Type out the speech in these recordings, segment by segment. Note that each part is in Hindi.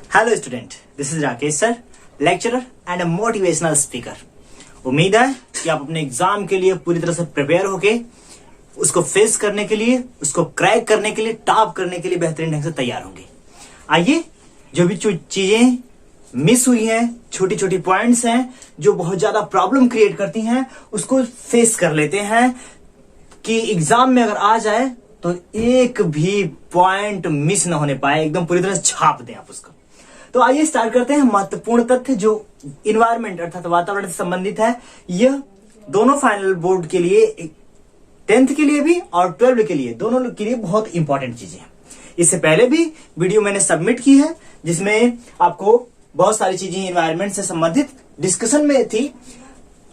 Hello student, this is Rakesh sir, lecturer and a motivational speaker. उम्मीद है कि आप अपने एग्जाम के लिए पूरी तरह से प्रिपेयर होके उसको फेस करने के लिए, उसको क्रैक करने के लिए, टॉप करने के लिए बेहतरीन ढंग से तैयार होंगे। आइए, जो भी चीजें मिस हुई हैं, छोटी छोटी पॉइंट्स हैं जो बहुत ज्यादा प्रॉब्लम क्रिएट करती हैं, उसको फेस कर लेते हैं कि एग्जाम में अगर आ जाए तो एक भी पॉइंट मिस ना होने पाए, एकदम पूरी तरह छाप दें आप उसको। तो आइए स्टार्ट करते हैं। महत्वपूर्ण तथ्य जो इन्वायरमेंट अर्थात वातावरण से संबंधित है, यह दोनों फाइनल बोर्ड के लिए, 10th के लिए भी और 12th के लिए, दोनों के लिए बहुत इंपॉर्टेंट चीजें हैं। इससे पहले भी वीडियो मैंने सबमिट की है जिसमें आपको बहुत सारी चीजें इन्वायरमेंट से संबंधित डिस्कशन में थी।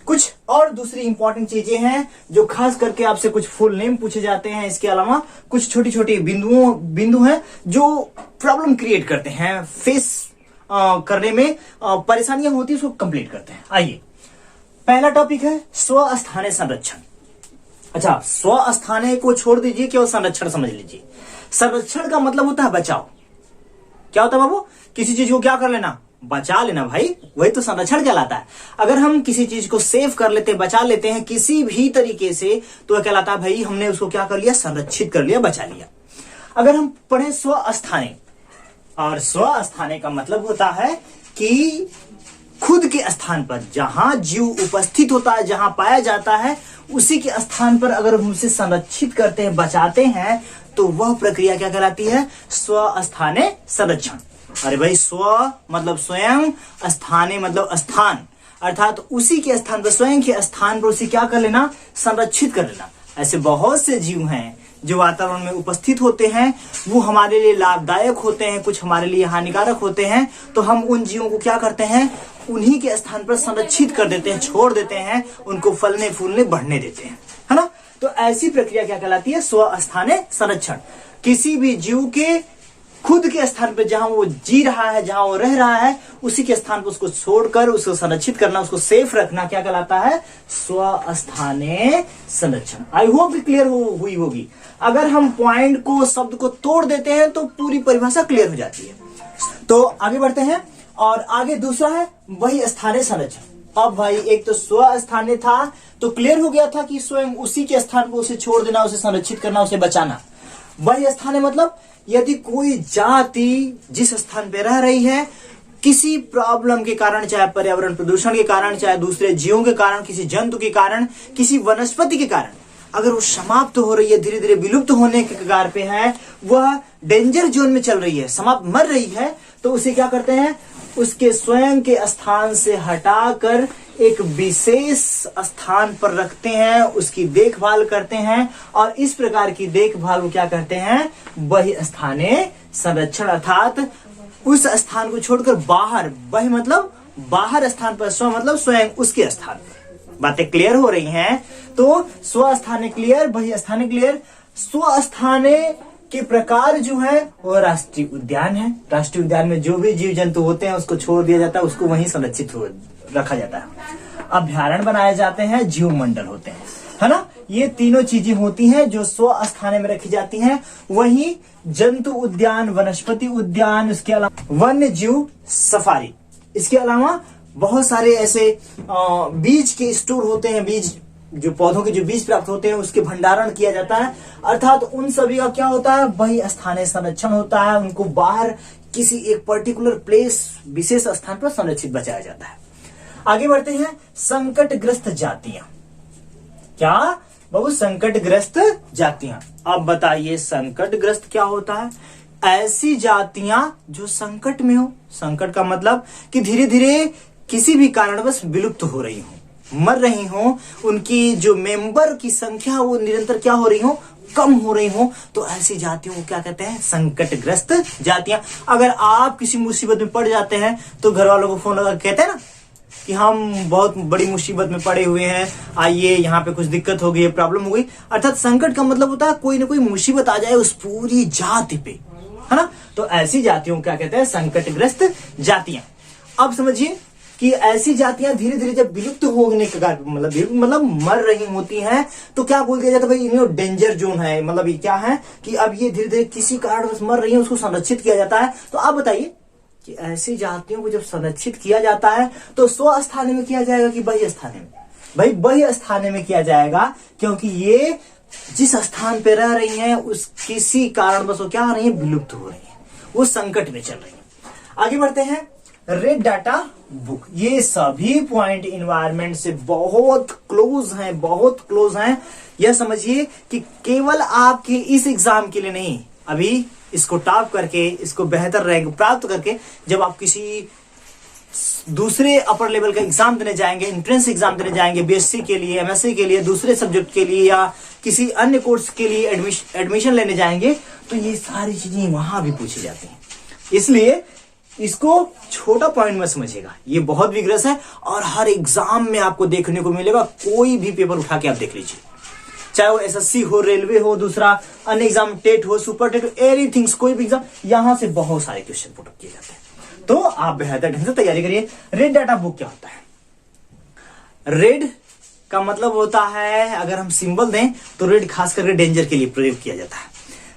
कुछ और दूसरी इंपॉर्टेंट चीजें हैं जो खास करके आपसे कुछ फुल नेम पूछे जाते हैं। इसके अलावा कुछ छोटी छोटी बिंदु हैं जो प्रॉब्लम क्रिएट करते हैं, फेस करने में परेशानियां होती है, उसको कंप्लीट करते हैं। आइए, पहला टॉपिक है स्वस्थानीय संरक्षण। अच्छा, स्वस्थानीय को छोड़ दीजिए, केवल संरक्षण समझ लीजिए। संरक्षण का मतलब होता है बचाव। क्या होता है बाबू? किसी चीज को क्या कर लेना? बचा लेना भाई, वही तो संरक्षण कहलाता है। अगर हम किसी चीज को सेव कर लेते हैं, बचा लेते हैं किसी भी तरीके से, तो वह कहलाता है भाई हमने उसको क्या कर लिया? संरक्षित कर लिया, बचा लिया। अगर हम पढ़े स्वस्थानीय, और स्वस्थानीय का मतलब होता है कि खुद के स्थान पर जहां जीव उपस्थित होता है, जहां पाया जाता है, उसी के स्थान पर अगर हम उसे संरक्षित करते हैं, बचाते हैं, तो वह प्रक्रिया क्या कहलाती है? स्वस्थानीय संरक्षण। अरे भाई, स्व मतलब स्वयं, स्थानीय मतलब स्थान, अर्थात उसी के स्थान पर, स्वयं के स्थान पर उसे क्या कर लेना? संरक्षित कर लेना। ऐसे बहुत से जीव हैं जो वातावरण में उपस्थित होते हैं, वो हमारे लिए लाभदायक होते हैं, कुछ हमारे लिए हानिकारक होते हैं, तो हम उन जीवों को क्या करते हैं? उन्हीं के स्थान पर संरक्षित कर देते हैं, छोड़ देते हैं, उनको फलने फूलने बढ़ने देते हैं, है ना? तो ऐसी प्रक्रिया क्या कहलाती है? स्वस्थानीय संरक्षण। किसी भी जीव के खुद के स्थान पर, जहां वो जी रहा है, जहां वो रह रहा है, उसी के स्थान पर उसको छोड़कर उसको संरक्षित करना, उसको सेफ रखना क्या कहलाता है? स्वस्थानीय संरक्षण। आई होप क्लियर हुई होगी। अगर हम पॉइंट को, शब्द को तोड़ देते हैं तो पूरी परिभाषा क्लियर हो जाती है। तो आगे बढ़ते हैं, और आगे दूसरा है वही स्थानीय संरक्षण। अब भाई, एक तो स्वस्थानीय था तो क्लियर हो गया था कि स्वयं उसी के स्थान पर उसे छोड़ देना, उसे संरक्षित करना, उसे बचाना। वही स्थानीय मतलब यदि कोई जाति जिस स्थान पे रह रही है, किसी प्रॉब्लम के कारण, चाहे पर्यावरण प्रदूषण के कारण, चाहे दूसरे जीवों के कारण, किसी जंतु के कारण, किसी वनस्पति के कारण, अगर वो समाप्त हो रही है, धीरे धीरे विलुप्त होने के कगार पे है, वह डेंजर जोन में चल रही है, समाप्त मर रही है, तो उसे क्या करते हैं? उसके स्वयं के स्थान से हटाकर एक विशेष स्थान पर रखते हैं, उसकी देखभाल करते हैं, और इस प्रकार की देखभाल को क्या करते हैं? वही स्थानीय संरक्षण। अर्थात उस स्थान को छोड़कर बाहर, वही मतलब बाहर स्थान पर, स्व मतलब स्वयं उसके स्थान पर। बातें क्लियर हो रही हैं? तो स्वस्थानीय क्लियर, वही स्थानीय क्लियर। स्वस्थानीय के प्रकार जो है वो राष्ट्रीय उद्यान है। राष्ट्रीय उद्यान में जो भी जीव जंतु होते हैं उसको छोड़ दिया जाता है, उसको वहीं संरक्षित रखा जाता है। अभ्यारण्य बनाए जाते हैं, जीव मंडल होते हैं, है ना? ये तीनों चीजें होती हैं जो स्वस्थानीय में रखी जाती हैं। वहीं जंतु उद्यान, वनस्पति उद्यान, उसके अलावा वन्य जीव सफारी, इसके अलावा बहुत सारे ऐसे बीज के स्टोर होते हैं, बीज जो पौधों के जो बीज प्राप्त होते हैं उसके भंडारण किया जाता है। अर्थात उन सभी का क्या होता है? वही स्थानीय संरक्षण होता है। उनको बाहर किसी एक पर्टिकुलर प्लेस, विशेष स्थान पर संरक्षित बचाया जाता है। आगे बढ़ते हैं, संकटग्रस्त जातियां। क्या बाबू? संकटग्रस्त जातियां। अब बताइए संकटग्रस्त क्या होता है? ऐसी जातियां जो संकट में हो। संकट का मतलब कि धीरे धीरे किसी भी कारणवश विलुप्त हो रही हो, मर रही हो, उनकी जो मेंबर की संख्या वो निरंतर क्या हो रही हो? कम हो रही हो, तो ऐसी जातियों को क्या कहते हैं? संकटग्रस्त जातियां। अगर आप किसी मुसीबत में पड़ जाते हैं तो घर वालों को फोन लगा कहते हैं ना कि हम बहुत बड़ी मुसीबत में पड़े हुए हैं, आइए यहाँ पे कुछ दिक्कत हो गई, प्रॉब्लम हो गई। अर्थात संकट का मतलब होता है कोई ना कोई मुसीबत आ जाए उस पूरी जाति पे, है ना? तो ऐसी जातियों को क्या कहते हैं? संकटग्रस्त जातियां। अब समझिए कि ऐसी जातियां धीरे धीरे जब विलुप्त होने के कारण, मतलब मर रही होती हैं, तो क्या बोल दिया जाता है? भाई इन्हें डेंजर जोन है। मतलब ये क्या है कि अब ये धीरे धीरे किसी कारण मर रही है, उसको संरक्षित किया जाता है। तो आप बताइए कि ऐसी जातियों को जब संरक्षित किया जाता है तो स्वस्थाने में किया जाएगा कि बही स्थाने में? भाई बही स्थाने में किया जाएगा, क्योंकि ये जिस स्थान पे रह रही हैं उस किसी कारणवश वो क्या हो रही है, विलुप्त हो रही है, वो संकट में चल रही है। आगे बढ़ते हैं। रेड डाटा बुक, ये सभी पॉइंट इन्वायरमेंट से बहुत क्लोज हैं, बहुत क्लोज हैं। यह समझिए कि केवल आपके इस एग्जाम के लिए नहीं, अभी इसको टॉप करके, इसको बेहतर रैंक प्राप्त करके जब आप किसी दूसरे अपर लेवल का एग्जाम देने जाएंगे, एंट्रेंस एग्जाम देने जाएंगे, बीएससी के लिए, एमएससी के लिए, दूसरे सब्जेक्ट के लिए या किसी अन्य कोर्स के लिए एडमिशन लेने जाएंगे, तो ये सारी चीजें वहां भी पूछी जाती हैं। इसलिए इसको छोटा पॉइंट में समझिएगा, ये बहुत विग्रस है और हर एग्जाम में आपको देखने को मिलेगा। कोई भी पेपर उठा के आप देख लीजिए, चाहे वो एसएससी हो, रेलवे हो, दूसरा अन्य एग्जाम, टेट हो, सुपर टेट हो, एनीथिंग, कोई भी एग्जाम, यहां से बहुत सारे क्वेश्चन पुट किए जाते हैं। तो आप बेहतर ढंग से तैयारी करिए। रेड डाटा बुक क्या होता है? रेड का मतलब होता है, अगर हम सिंबल दें तो रेड खास करके डेंजर के लिए प्रयोग किया जाता है।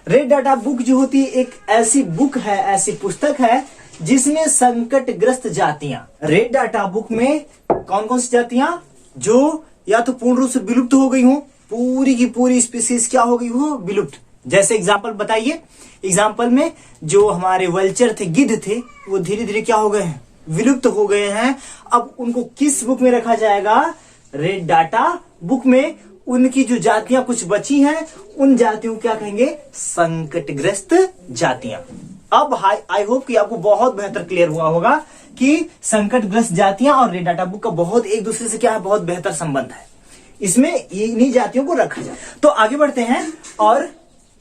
रेड डाटा बुक जो होती है एक ऐसी बुक है, ऐसी पुस्तक है जिसमें संकटग्रस्त जातियां, रेड डाटा बुक में कौन कौन सी जातियां जो या तो पूर्ण रूप से विलुप्त हो गई हो, पूरी की पूरी स्पीसीज क्या हो गई हो, विलुप्त। जैसे एग्जाम्पल बताइए। एग्जाम्पल में जो हमारे वल्चर थे, गिद्ध थे, वो धीरे धीरे क्या हो गए हैं, विलुप्त हो गए हैं। अब उनको किस बुक में रखा जाएगा? रेड डाटा बुक में। उनकी जो जातियां कुछ बची हैं, उन जातियों को क्या कहेंगे? संकटग्रस्त जातियां। अब आई होप कि आपको बहुत बेहतर क्लियर हुआ होगा कि संकटग्रस्त जातियां और रेड डाटा बुक का बहुत एक दूसरे से क्या है, बहुत बेहतर संबंध है। इसमें इन्हीं जातियों को रखा जाए। तो आगे बढ़ते हैं। और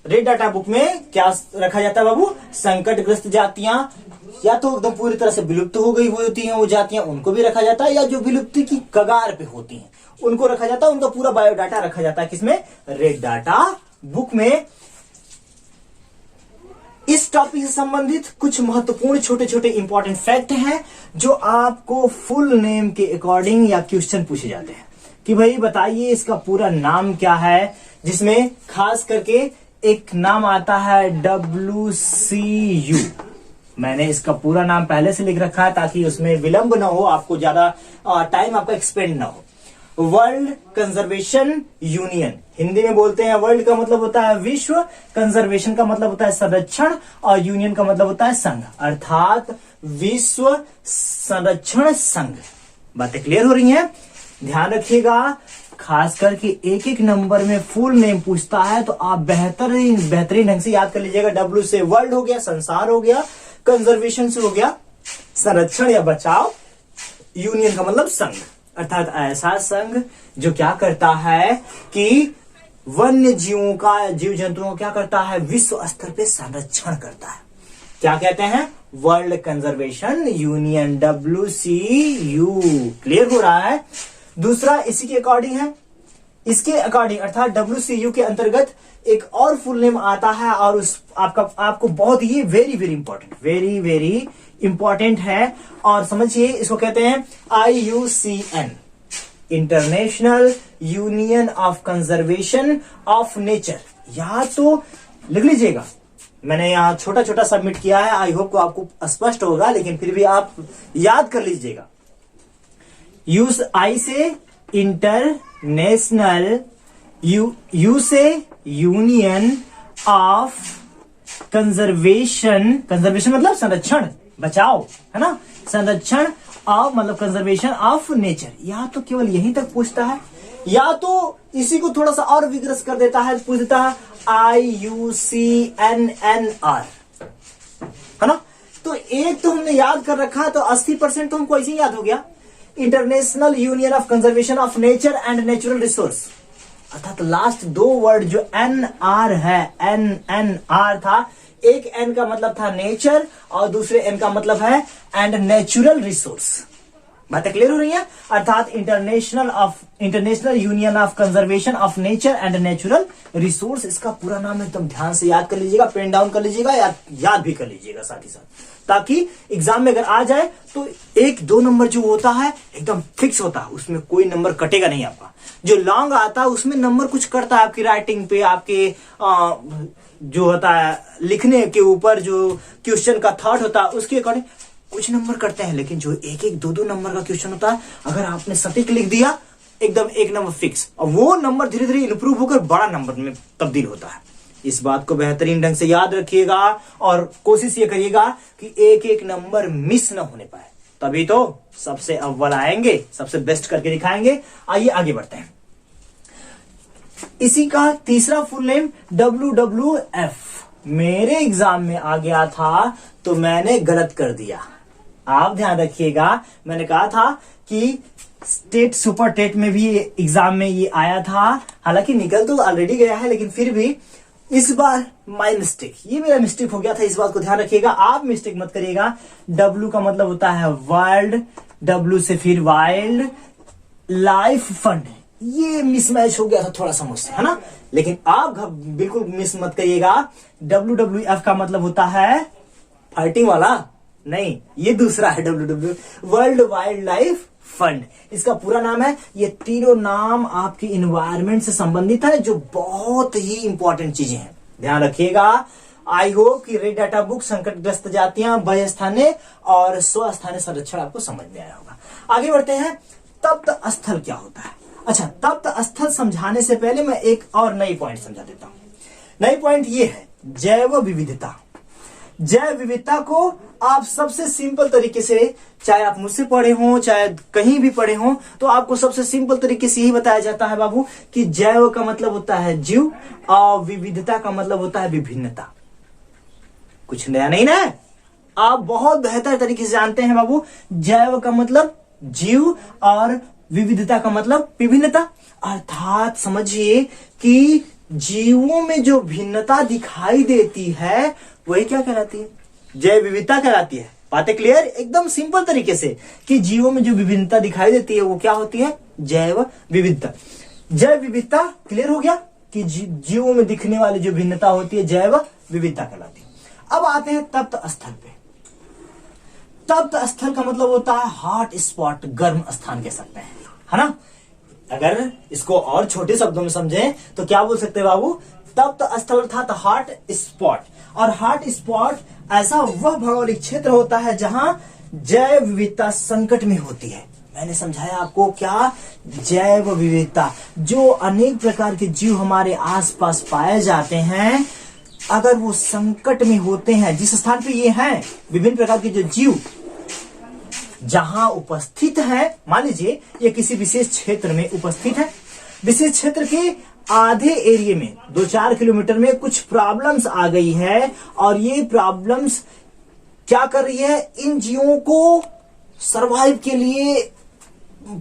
रेड डाटा बुक में क्या रखा जाता है बाबू? संकटग्रस्त जातियां, या तो एकदम पूरी तरह से विलुप्त हो गई हुई होती हैं वो जातियां, उनको भी रखा जाता है, या जो विलुप्ति की कगार पे होती हैं उनको रखा जाता है। उनका पूरा बायोडाटा रखा जाता है किसमें? रेड डाटा बुक में। इस टॉपिक से संबंधित कुछ महत्वपूर्ण छोटे छोटे इंपॉर्टेंट फैक्ट हैं जो आपको फुल नेम के अकॉर्डिंग या क्वेश्चन पूछे जाते हैं कि भाई बताइए इसका पूरा नाम क्या है, जिसमें खास करके एक नाम आता है WCU। मैंने इसका पूरा नाम पहले से लिख रखा है ताकि उसमें विलंब ना हो, आपको ज्यादा टाइम आपका एक्सपेंड ना हो। वर्ल्ड कंजर्वेशन यूनियन, हिंदी में बोलते हैं वर्ल्ड का मतलब होता है विश्व, कंजर्वेशन का मतलब होता है संरक्षण, और यूनियन का मतलब होता है संघ, अर्थात विश्व संरक्षण संघ। बातें क्लियर हो रही हैं? ध्यान रखिएगा, खास करके एक एक नंबर में फुल नेम पूछता है तो आप बेहतरीन ढंग से याद कर लीजिएगा। W से वर्ल्ड हो गया, संसार हो गया, कंजर्वेशन से हो गया संरक्षण या बचाव, यूनियन का मतलब संघ, अर्थात ऐसा संघ जो क्या करता है कि वन्य जीवों का, जीव जंतुओं का क्या करता है, विश्व स्तर पे संरक्षण करता है। क्या कहते हैं? World conservation union, WCU। Clear हो रहा है? दूसरा इसी के अकॉर्डिंग है, इसके अकॉर्डिंग अर्थात WCU के अंतर्गत एक और फुल नेम आता है, और उस आपको बहुत ही वेरी इंपॉर्टेंट है। और समझिए, इसको कहते हैं IUCN, international union of conservation of nature. या तो लिख लीजिएगा, मैंने यहाँ छोटा छोटा सबमिट किया है, आई होप को आपको स्पष्ट होगा, लेकिन फिर भी आप याद कर लीजिएगा। आई से इंटरनेशनल, यू से यूनियन ऑफ कंजर्वेशन मतलब संरक्षण, बचाव, है ना, संरक्षण ऑफ मतलब कंजर्वेशन ऑफ नेचर। या तो केवल यहीं तक पूछता है, या तो इसी को थोड़ा सा और विग्रस कर देता है, पूछ देता है IUCNNR, है ना। तो एक तो हमने याद कर रखा, तो 80% तो हमको ऐसे ही याद हो गया, international union of conservation of nature and natural resource. अर्थात लास्ट दो वर्ड जो NR है, NNR था, एक N का मतलब था नेचर और दूसरे N का मतलब है एंड नेचुरल रिसोर्स। बातें क्लियर हो रही हैं? अर्थात international union of conservation of nature and natural resource, इसका पूरा नाम एकदम ध्यान से याद कर लीजिएगा, पेन डाउन कर लीजिएगा, याद भी कर लीजिएगा साथ ही साथ, ताकि एग्जाम में अगर आ जाए तो 1-2 नंबर जो होता है एकदम फिक्स होता है, उसमें कोई नंबर कटेगा नहीं आपका। जो लॉन्ग आता है उसमें नंबर कुछ करता है आपकी राइटिंग पे, आपके जो होता है लिखने के ऊपर, जो क्वेश्चन का थॉट होता है उसके अकॉर्डिंग कुछ नंबर करते हैं, लेकिन जो एक एक दो दो नंबर का क्वेश्चन होता है, अगर आपने सटीक लिख दिया एकदम एक नंबर फिक्स, और वो नंबर धीरे धीरे इंप्रूव होकर बड़ा नंबर में तब्दील होता है। इस बात को बेहतरीन ढंग से याद रखिएगा और कोशिश ये करिएगा कि एक एक नंबर मिस न होने पाए, तभी तो सबसे अव्वल आएंगे, सबसे बेस्ट करके दिखाएंगे। आइए आगे बढ़ते हैं। इसी का तीसरा फुल नेम WWF मेरे एग्जाम में आ गया था, तो मैंने गलत कर दिया। आप ध्यान रखिएगा, मैंने कहा था कि स्टेट सुपर टेट में भी एग्जाम में ये आया था, हालांकि निकल तो ऑलरेडी गया है, लेकिन फिर भी इस बार माय मिस्टेक, ये मेरा मिस्टेक हो गया था। इस बात को ध्यान रखिएगा, आप मिस्टेक मत करिएगा। W का मतलब होता है वर्ल्ड, W से फिर वाइल्ड लाइफ फंड, ये मिसमैच हो गया था थोड़ा सा मुझसे, है ना। लेकिन आप बिल्कुल मिस मत करिएगा। WWF का मतलब होता है फाइटिंग वाला नहीं, ये दूसरा है WWF, world wild life fund, इसका पूरा नाम है। ये तीनों नाम आपके इन्वायरमेंट से संबंधित है, जो बहुत ही इंपॉर्टेंट चीजें हैं, ध्यान रखिएगा। आई होप कि रेड डाटा बुक, संकटग्रस्त जातियां, भय स्थानीय और स्वस्थानीय संरक्षण आपको समझ में आया होगा। आगे बढ़ते हैं। तप्त स्थल क्या होता है? अच्छा, तप्त स्थल समझाने से पहले मैं एक और नई पॉइंट समझा देता हूं। नई पॉइंट ये है जैव विविधता। जैव विविधता को आप सबसे सिंपल तरीके से, चाहे आप मुझसे पढ़े हो चाहे कहीं भी पढ़े हो, तो आपको सबसे सिंपल तरीके से यही बताया जाता है बाबू कि जैव का मतलब होता है जीव और विविधता का मतलब होता है विभिन्नता। कुछ नया नहीं ना, आप बहुत बेहतर तरीके से जानते हैं बाबू। जैव का मतलब जीव और विविधता का मतलब विभिन्नता, अर्थात समझिए कि जीवों में जो भिन्नता दिखाई देती है वही क्या कहलाती है? जैव विविधता कहलाती है। बातें क्लियर? एकदम सिंपल तरीके से कि जीवों में जो विभिन्नता दिखाई देती है वो क्या होती है? जैव विविधता। जैव विविधता क्लियर हो गया कि जीवों में दिखने वाली जो भिन्नता होती है जैव विविधता कहलाती है। अब आते हैं तप्त स्थल पे। तप्त स्थल का मतलब होता है हॉट स्पॉट, गर्म स्थान कह सकते हैं, है ना। अगर इसको और छोटे शब्दों में समझें तो क्या बोल सकते हैं बाबू? तप्त स्थल अर्थात हॉट स्पॉट। और हॉट स्पॉट ऐसा वह भौगोलिक क्षेत्र होता है जहां जैव विविधता संकट में होती है। मैंने समझाया आपको क्या? जैव विविधता, जो अनेक प्रकार के जीव हमारे आसपास पाए जाते हैं, अगर वो संकट में होते हैं, जिस स्थान पे ये हैं, विभिन्न प्रकार के जो जीव जहां उपस्थित है, मान लीजिए ये किसी विशेष क्षेत्र में उपस्थित है, विशेष क्षेत्र के आधे एरिया में 2-4 किलोमीटर में कुछ प्रॉब्लम्स आ गई है, और ये प्रॉब्लम्स क्या कर रही है? इन जीवों को सरवाइव के लिए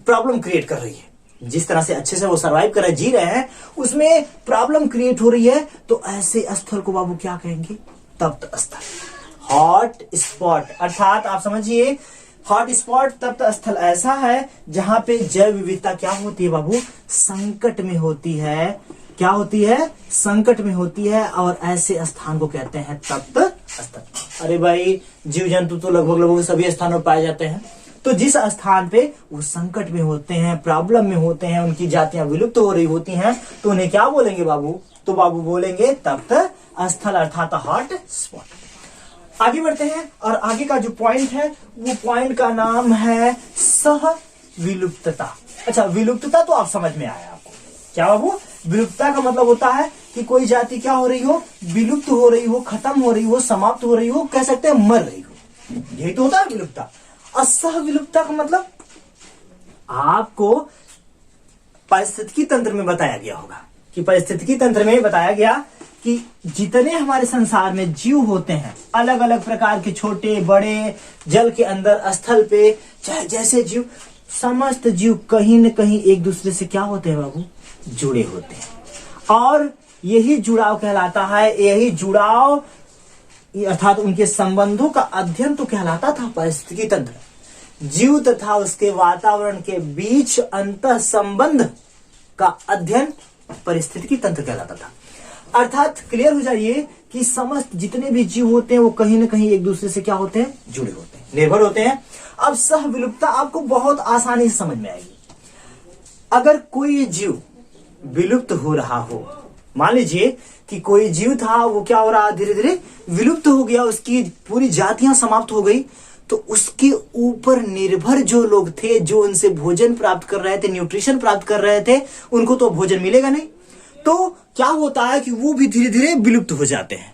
प्रॉब्लम क्रिएट कर रही है। जिस तरह से अच्छे से वो सरवाइव कर रहे, जी रहे हैं, उसमें प्रॉब्लम क्रिएट हो रही है, तो ऐसे स्थल को बाबू क्या कहेंगे? तप्त स्थल, हॉट स्पॉट। अर्थात आप समझिए, हॉट स्पॉट, तप्त स्थल ऐसा है जहां पे जैव विविधता क्या होती है बाबू? संकट में होती है। क्या होती है? संकट में होती है, और ऐसे स्थान को कहते हैं तप्त स्थल। अरे भाई, जीव जंतु तो लगभग सभी स्थानों पर पाए जाते हैं, तो जिस स्थान पे वो संकट में होते हैं, प्रॉब्लम में होते हैं, उनकी जातियां विलुप्त हो रही होती हैं, तो उन्हें क्या बोलेंगे बाबू? तो बाबू बोलेंगे तप्त स्थल अर्थात हॉट स्पॉट। आगे बढ़ते हैं, और आगे का जो पॉइंट है वो पॉइंट का नाम है सह विलुप्तता। अच्छा, विलुप्तता तो आप समझ में आया आपको। क्या बाबू? विलुप्तता का मतलब होता है कि कोई जाति क्या हो रही हो? विलुप्त हो रही हो, खत्म हो रही हो, समाप्त हो रही हो, कह सकते हैं मर रही हो। यही तो होता है विलुप्तता। असह विलुप्तता का मतलब आपको पारिस्थितिकी तंत्र में बताया गया होगा कि पारिस्थितिकी तंत्र में बताया गया कि जितने हमारे संसार में जीव होते हैं, अलग अलग प्रकार के, छोटे बड़े, जल के अंदर, स्थल पे, चाहे जैसे जीव, समस्त जीव कहीं न कहीं एक दूसरे से क्या होते हैं बाबू? जुड़े होते हैं। और यही जुड़ाव कहलाता है, यही जुड़ाव अर्थात उनके संबंधों का अध्ययन तो कहलाता था पारिस्थितिकी तंत्र। जीव तथा उसके वातावरण के बीच अंतः संबंध का अध्ययन पारिस्थितिकी तंत्र कहलाता था। अर्थात क्लियर हो जाइए कि समस्त जितने भी जीव होते हैं वो कहीं न कहीं एक दूसरे से क्या होते हैं? जुड़े होते हैं, निर्भर होते हैं। अब सह विलुप्तता आपको बहुत आसानी से समझ में आएगी। अगर कोई जीव विलुप्त हो रहा हो, मान लीजिए कि कोई जीव था, वो क्या हो रहा? धीरे धीरे विलुप्त हो गया, उसकी पूरी जातियां समाप्त हो गई, तो उसके ऊपर निर्भर जो लोग थे, जो उनसे भोजन प्राप्त कर रहे थे, न्यूट्रिशन प्राप्त कर रहे थे, उनको तो भोजन मिलेगा नहीं। तो क्या होता है कि वो भी धीरे धीरे विलुप्त हो जाते हैं।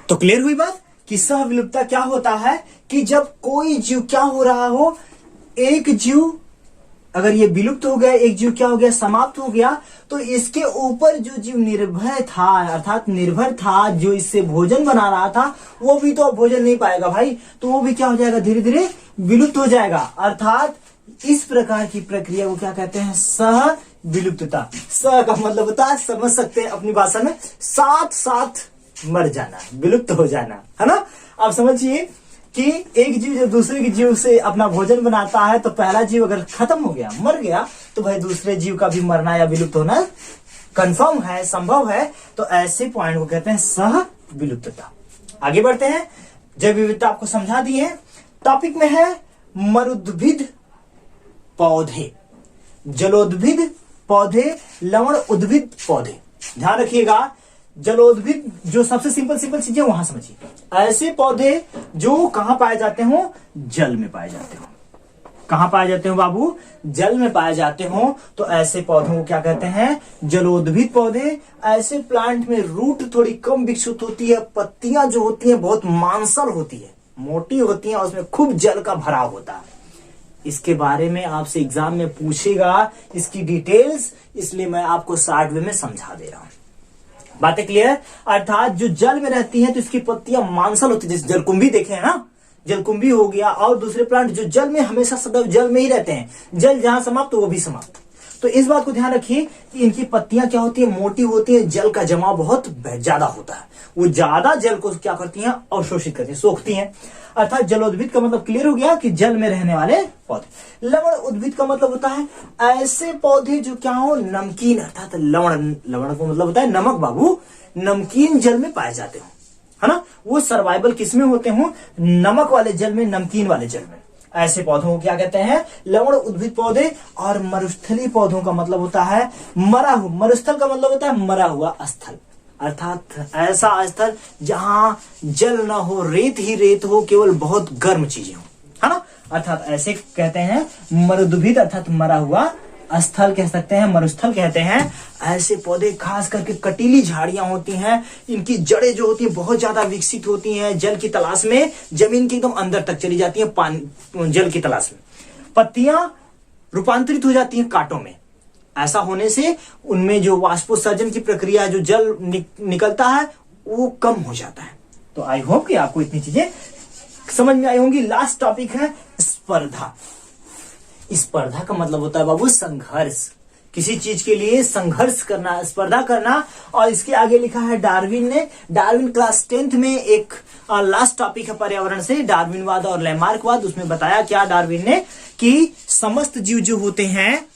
तो क्लियर हुई बात कि सह विलुप्तता क्या होता है कि जब कोई जीव क्या हो रहा हो, एक जीव अगर ये विलुप्त हो गया, एक जीव क्या हो गया, समाप्त हो गया, तो इसके ऊपर जो जीव निर्भर था, अर्थात निर्भर था, जो इससे भोजन बना रहा था, वो भी तो भोजन नहीं पाएगा भाई, तो वो भी क्या हो जाएगा, धीरे धीरे विलुप्त हो जाएगा। अर्थात इस प्रकार की प्रक्रिया को क्या कहते हैं, सह विलुप्तता। सह का मतलब होता है, समझ सकते हैं अपनी भाषा में, साथ साथ मर जाना, विलुप्त हो जाना, है ना। आप समझिए कि एक जीव जब दूसरे के जीव से अपना भोजन बनाता है, तो पहला जीव अगर खत्म हो गया, मर गया, तो भाई दूसरे जीव का भी मरना या विलुप्त होना कंफर्म है, संभव है। तो ऐसे पॉइंट को कहते हैं सह विलुप्तता। आगे बढ़ते हैं, जैव विविधता आपको समझा दी है। टॉपिक में है मरुद्भिद पौधे, जलोद्भिद पौधे, लवण उद्भिद पौधे। ध्यान रखिएगा, जलोद्भिद जो सबसे सिंपल चीजें वहां समझिए। ऐसे पौधे जो कहां पाए जाते हो, जल में पाए जाते हो। कहां पाए जाते हो बाबू, जल में पाए जाते हो। तो ऐसे पौधों को क्या कहते हैं, जलोद्भिद पौधे। ऐसे प्लांट में रूट थोड़ी कम विकसित होती है, पत्तियां जो होती है बहुत मांसल होती है, मोटी होती है, उसमें खूब जल का भराव होता है। इसके बारे में आपसे एग्जाम में पूछेगा, इसकी डिटेल्स, इसलिए मैं आपको शॉर्ट वे में समझा दे रहा हूं। बातें क्लियर। अर्थात जो जल में रहती है तो इसकी पत्तियां मांसल होती है, जैसे जलकुंभी देखे हैं ना, जलकुंभी हो गया, और दूसरे प्लांट जो जल में हमेशा सदैव जल में ही रहते हैं, जल जहां समाप्त तो वो भी समाप्त। तो इस बात को ध्यान रखिए कि इनकी पत्तियां क्या होती है, मोटी होती है, जल का जमाव बहुत ज्यादा होता है, वो ज्यादा जल को क्या करती हैं, अवशोषित करती है, सोखती हैं। अर्थात जलोद्भिद का मतलब क्लियर हो गया कि जल में रहने वाले पौधे। लवण उद्भिद का मतलब होता है ऐसे पौधे जो क्या हो, नमकीन, अर्थात लवण, लवण का मतलब होता है नमक बाबू, नमकीन जल में पाए जाते हो, है ना। वो सर्वाइवल किसमें होते हो, नमक वाले जल में, नमकीन वाले जल में। ऐसे पौधों को क्या कहते हैं, लवण उद्भिद पौधे। और मरुस्थली पौधों का मतलब होता है मरा हुआ, मरुस्थल का मतलब होता है मरा हुआ स्थल, अर्थात ऐसा स्थल जहां जल ना हो, रेत ही रेत हो, केवल बहुत गर्म चीजें हो, है ना। अर्थात ऐसे कहते हैं मरुद्भिद, अर्थात मरा हुआ स्थल कह सकते हैं, मरुस्थल कहते हैं। ऐसे पौधे खास करके कटीली झाड़ियां होती हैं, इनकी जड़ें जो होती हैं बहुत ज्यादा विकसित होती हैं, जल की तलाश में जमीन के एकदम अंदर तक चली जाती हैं, पानी जल की तलाश में। पत्तियां रूपांतरित हो जाती हैं कांटों में। ऐसा होने से उनमें जो वाष्पोत्सर्जन की प्रक्रिया, जो जल निकलता है, वो कम हो जाता है। तो आई होप कि आपको इतनी चीजें समझ में आई होंगी। लास्ट टॉपिक है स्पर्धा। स्पर्धा का मतलब होता है बाबू संघर्ष, किसी चीज के लिए संघर्ष करना, स्पर्धा करना। और इसके आगे लिखा है डार्विन ने, डार्विन क्लास 10th में एक लास्ट टॉपिक है पर्यावरण से, डार्विनवाद और लैमार्कवाद। उसमें बताया क्या डार्विन ने कि समस्त जीव जो होते हैं,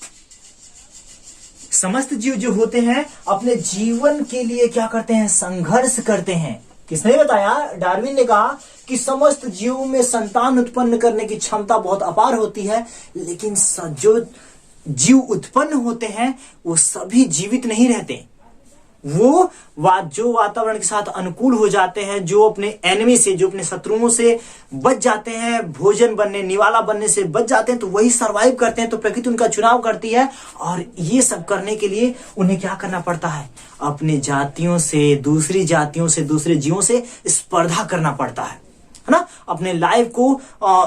समस्त जीव जो होते हैं अपने जीवन के लिए क्या करते हैं, संघर्ष करते हैं। किसने बताया, डार्विन ने कहा कि समस्त जीवों में संतान उत्पन्न करने की क्षमता बहुत अपार होती है, लेकिन जो जीव उत्पन्न होते हैं वो सभी जीवित नहीं रहते। वो जो वातावरण के साथ अनुकूल हो जाते हैं, जो अपने एनिमी से, जो अपने शत्रुओं से बच जाते हैं, भोजन बनने, निवाला बनने से बच जाते हैं, तो वही सरवाइव करते हैं। तो प्रकृति उनका चुनाव करती है, और ये सब करने के लिए उन्हें क्या करना पड़ता है, अपने जातियों से, दूसरी जातियों से, दूसरे जीवों से स्पर्धा करना पड़ता है ना। अपने लाइफ को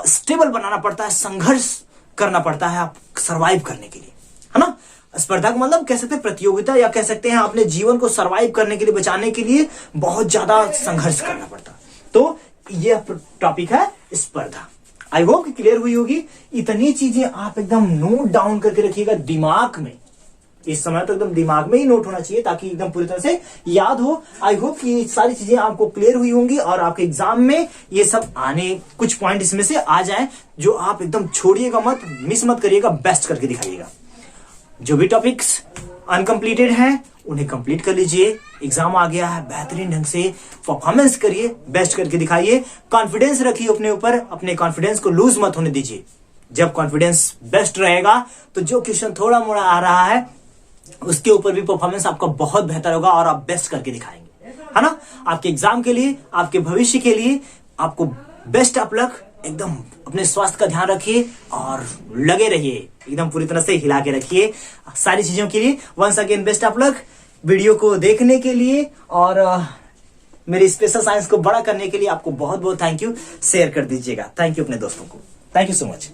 स्टेबल बनाना पड़ता है, संघर्ष करना पड़ता है सरवाइव करने के लिए, है ना। स्पर्धा का मतलब कह सकते हैं प्रतियोगिता, या कह सकते हैं अपने जीवन को सरवाइव करने के लिए, बचाने के लिए बहुत ज्यादा संघर्ष करना पड़ता। तो ये टॉपिक है स्पर्धा। आई होप कि क्लियर हुई होगी। इतनी चीजें आप एकदम नोट डाउन करके रखिएगा दिमाग में। इस समय तो एकदम दिमाग में ही नोट होना चाहिए, ताकि एकदम पूरी तरह से याद हो। आई होप कि सारी चीजें आपको क्लियर हुई होंगी, और आपके एग्जाम में ये सब आने, कुछ पॉइंट इसमें से आ जाएं जो आप एकदम छोड़िएगा मत, मिस मत करिएगा, बेस्ट करके दिखाइएगा। जो भी टॉपिक्स अनकंप्लीटेड हैं उन्हें कंप्लीट कर लीजिए। एग्जाम आ गया है, बेहतरीन ढंग से परफॉर्मेंस करिए, बेस्ट करके दिखाइए, कॉन्फिडेंस रखिए अपने ऊपर, अपने कॉन्फिडेंस को लूज मत होने दीजिए। जब कॉन्फिडेंस बेस्ट रहेगा तो जो क्वेश्चन थोड़ा मोड़ा आ रहा है उसके ऊपर भी परफॉर्मेंस आपका बहुत बेहतर होगा, और आप बेस्ट करके दिखाएंगे, है ना। आपके एग्जाम के लिए, आपके भविष्य के लिए आपको बेस्ट ऑफ लक। एकदम अपने स्वास्थ्य का ध्यान रखिए और लगे रहिए, एकदम पूरी तरह से हिला के रखिए सारी चीजों के लिए। Once again best of luck video को देखने के लिए, और मेरी स्पेशल साइंस को बड़ा करने के लिए आपको बहुत बहुत थैंक यू। शेयर कर दीजिएगा। थैंक यू अपने दोस्तों को। Thank you so much.